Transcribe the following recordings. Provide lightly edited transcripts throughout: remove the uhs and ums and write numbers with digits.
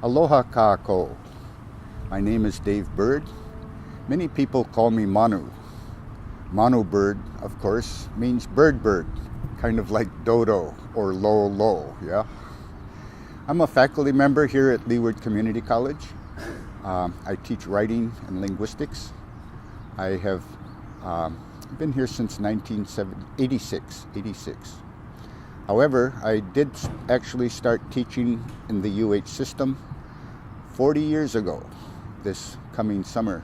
Aloha Kākau. My name is Dave Bird. Many people call me Manu. Manu bird, of course, means bird, kind of like dodo or lo, yeah? I'm a faculty member here at Leeward Community College. I teach writing and linguistics. I have been here since 1986. However, I did actually start teaching in the UH system 40 years ago, this coming summer.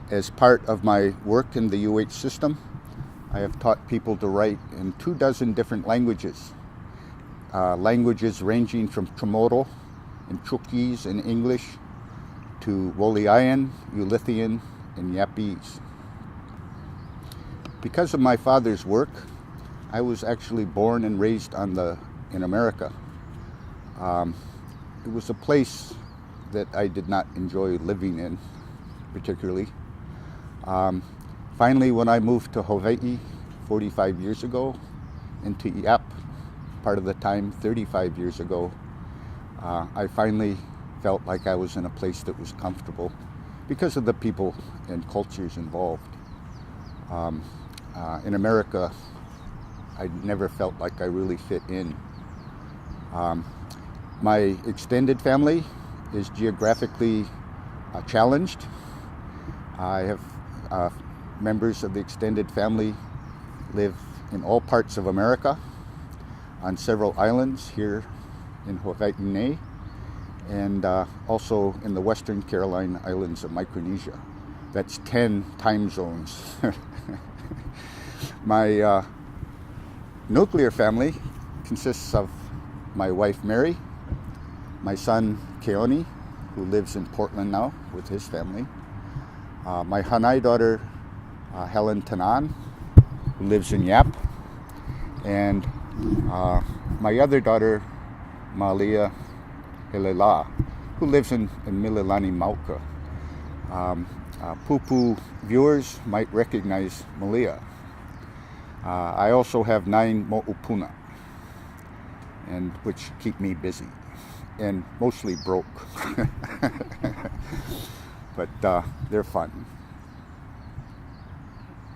As part of my work in the UH system, I have taught people to write in 24 different languages. Languages ranging from Chamorro and Chuukese in English to Hawaiian, Ulithian, and Yapese. Because of my father's work, I was actually born and raised in America. It was a place that I did not enjoy living in particularly. Finally, when I moved to Hawaii 45 years ago, and to Iap, part of the time 35 years ago, I finally felt like I was in a place that was comfortable because of the people and cultures involved. In America, I never felt like I really fit in. My extended family is geographically challenged. I have members of the extended family live in all parts of America, on several islands here in Hawaii, and also in the Western Carolina Islands of Micronesia. That's 10 time zones. My nuclear family consists of my wife Mary, my son Keone, who lives in Portland now with his family, my Hanai daughter Helen Tanan, who lives in Yap, and my other daughter Malia Helela, who lives in Mililani Mauka. Pūpū viewers might recognize Malia. I also have 9 mo'upuna, and which keep me busy and mostly broke. But they're fun.